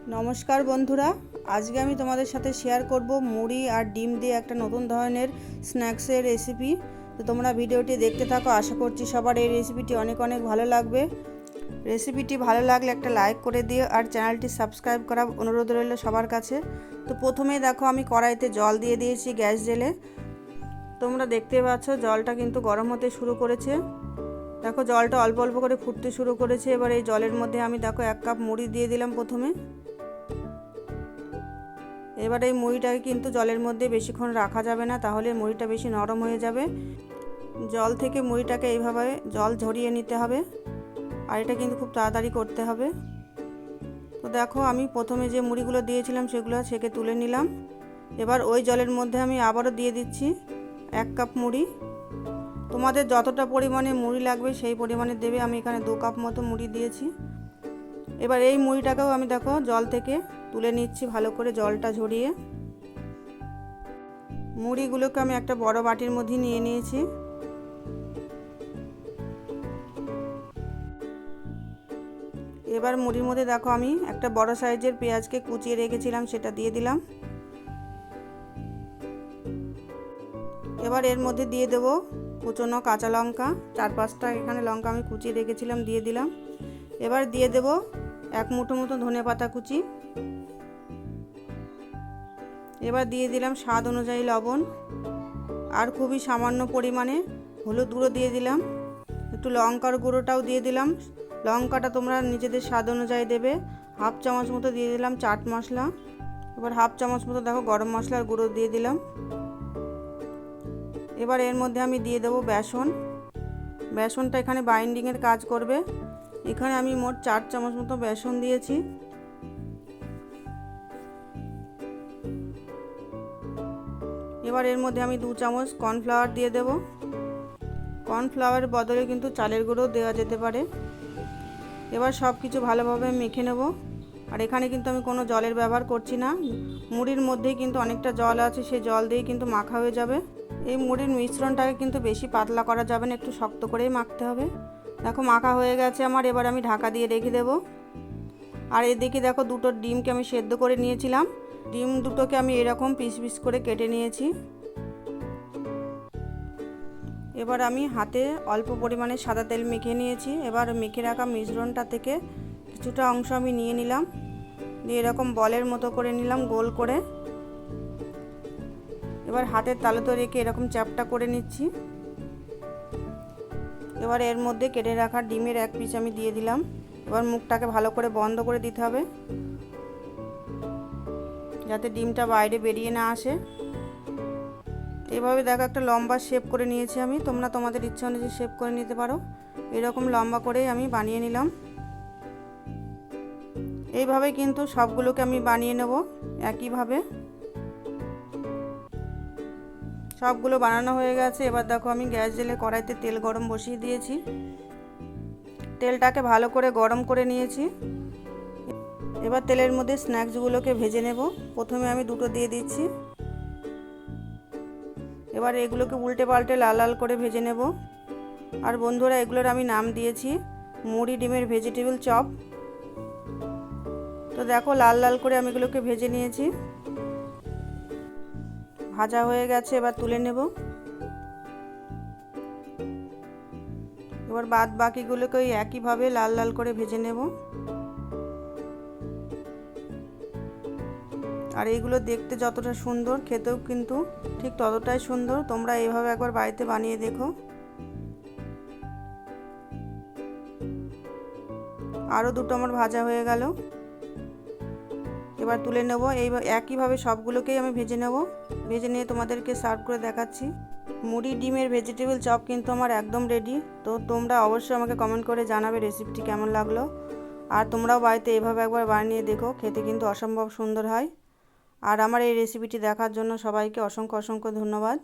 नमस्कार बंधुरा आज के आमी तोमादेर साथे शेयर करब मुड़ी और डिम दिए एक नतून धरनेर स्नैक्सर रेसिपि। तो तोमरा भिडियोटी देखते थाको, आशा करछि सबार এই रेसिपिटी अनेक अनेक भालो लागबे। रेसिपिटी भालो लागले एक लाइक करे दिओ और चैनलटी सबस्क्राइब करार अनुरोध रइल सबार काछे। तो प्रथमेই देखो आमी कड़ाईते जल दिए दिएछि ग्यास जेले। तोमरा देखते पाচ্ছো जलटा किन्तु गरम होते शुरू करेছে। देखो जलटा अल्प अल्प करे फुटते शुरू करेছে। एबार এই जलेर मধ্যে आमी देखो 1 কাপ मुड़ी दिए दिलाम प्रथमे। এবার এই মুড়িটাকে কিন্তু জলের মধ্যে বেশিক্ষণ রাখা যাবে না, তাহলে মুড়িটা বেশি নরম হয়ে যাবে। জল থেকে মুড়িটাকে এইভাবে জল ঝরিয়ে নিতে হবে আর এটা কিন্তু খুব তাড়াতাড়ি করতে হবে। তো দেখো আমি প্রথমে যে মুড়িগুলো দিয়েছিলাম সেগুলো ছেঁকে তুলে নিলাম। এবার ওই জলের মধ্যে আমি আবারও দিয়ে দিচ্ছি 1 কাপ মুড়ি। তোমাদের যতটা পরিমাণে মুড়ি লাগবে সেই পরিমাণে দেবে। আমি এখানে 2 কাপ মতো মুড়ি দিয়েছি। এবার এই মুড়িটাকেও আমি দেখো জল থেকে তুলে নিচ্ছি ভালো করে জলটা ঝরিয়ে। মুড়িগুলোকে আমি একটা বড় বাটির মধ্যে নিয়ে নিয়েছি। এবার মুড়ির মধ্যে দেখো আমি একটা বড় সাইজের পেঁয়াজকে কুচিয়ে রেখেছিলাম সেটা দিয়ে দিলাম। এবার এর মধ্যে দিয়ে দেব কুচনো কাঁচা লঙ্কা, 4-5টা এখানে লঙ্কা আমি কুচিয়ে রেখেছিলাম দিয়ে দিলাম। এবার দিয়ে দেব 1 মুঠো মতো ধনেপাতা কুচি। এবার দিয়ে দিলাম স্বাদ অনুযায়ী লবণ আর খুবই সামান্য পরিমাণে হলুদ গুঁড়ো দিয়ে দিলাম। একটু লঙ্কার গুঁড়োটাও দিয়ে দিলাম। লঙ্কাটা তোমরা নিজেদের স্বাদ অনুযায়ী দেবে। 1/2 চামচ মতো দিয়ে দিলাম চাট মশলা। এবার 1/2 চামচ মতো দেখো গরম মশলার গুঁড়ো দিয়ে দিলাম। এবার এর মধ্যে আমি দিয়ে দেব বেসন। বেসনটা এখানে বাইন্ডিংয়ের কাজ করবে। এখানে আমি মোট 4 চামচ মতো বেসন দিয়েছি। এবার এর মধ্যে আমি 2 চামচ কর্নফ্লাওয়ার দিয়ে দেব। কর্নফ্লাওয়ারের বদলে কিন্তু চালের গুঁড়ো দেওয়া যেতে পারে। এবার সব কিছু ভালোভাবে মেখে নেব। আর এখানে কিন্তু আমি কোনো জলের ব্যবহার করছি না। মুড়ির মধ্যেই কিন্তু অনেকটা জল আছে, সেই জল দিয়েই কিন্তু মাখা হয়ে যাবে। এই মুড়ির মিশ্রণটাকে কিন্তু বেশি পাতলা করা যাবে না, একটু শক্ত করেই মাখতে হবে। দেখো মাখা হয়ে গেছে আমার। এবার আমি ঢাকা দিয়ে রেখে দেব। আর এদিকে দেখো দুটো ডিমকে আমি সেদ্ধ করে নিয়েছিলাম। ডিম দুটোকে আমি এরকম পিস পিস করে কেটে নিয়েছি। এবার আমি হাতে অল্প পরিমাণে সাদা তেল মেখে নিয়েছি। এবার মেখে রাখা মিশ্রণটা থেকে কিছুটা অংশ আমি নিয়ে নিলাম, দিয়ে এরকম বলের মতো করে নিলাম গোল করে। এবার হাতের তালুতে রেখে এরকম চ্যাপটা করে নিচ্ছি। এবার এর মধ্যে কেটে রাখা ডিমের 1 পিস আমি দিয়ে দিলাম। এবার মুখটাকে ভালো করে বন্ধ করে দিতে হবে যাতে ডিমটা বাইরে বেরিয়ে না আসে। এভাবে দেখো একটা লম্বা শেপ করে নিয়েছি আমি। তোমরা তোমাদের ইচ্ছা অনুযায়ী শেপ করে নিতে পারো। এরকম লম্বা করেই আমি বানিয়ে নিলাম। এইভাবে কিন্তু সবগুলোকে আমি বানিয়ে নেব একইভাবে। সবগুলো বানানো হয়ে গেছে। এবার দেখো আমি গ্যাস জেলে কড়াইতে তেল গরম বসিয়ে দিয়েছি। তেলটাকে ভালো করে গরম করে নিয়েছি। এবার তেলের মধ্যে স্ন্যাক্সগুলোকে ভেজে নেব। প্রথমে আমি দুটো দিয়ে দিচ্ছি। এবার এগুলোকে উল্টে পাল্টে লাল লাল করে ভেজে নেব। আর বন্ধুরা এগুলোর আমি নাম দিয়েছি মুড়ি ডিমের ভেজিটেবল চপ। তো দেখো লাল লাল করে আমি এগুলোকে ভেজে নিয়েছি। ভাজা হয়ে গেছে, এবার তুলে নেব। এবার বাদ বাকিগুলোকে একইভাবে লাল লাল করে ভেজে নেব। আর এইগুলো দেখতে যতটা সুন্দর খেতেও কিন্তু ঠিক ততটাই সুন্দর। তোমরা এইভাবে একবার বাড়িতে বানিয়ে দেখো। আরও দুটো আমার ভাজা হয়ে গেল। এবার তুলে নেব। এই একইভাবে সবগুলোকেই আমি ভেজে নেব। ভেজে নিয়ে তোমাদেরকে সার্ভ করে দেখাচ্ছি। মুড়ি ডিমের ভেজিটেবল চপ কিন্তু আমার একদম রেডি। তো তোমরা অবশ্যই আমাকে কমেন্ট করে জানাবে রেসিপিটি কেমন লাগলো। আর তোমরাও বাড়িতে এভাবে একবার বানিয়ে দেখো, খেতে কিন্তু অসম্ভব সুন্দর হয়। আর আমার এই রেসিপিটি দেখার জন্য সবাইকে অসংখ্য অসংখ্য ধন্যবাদ।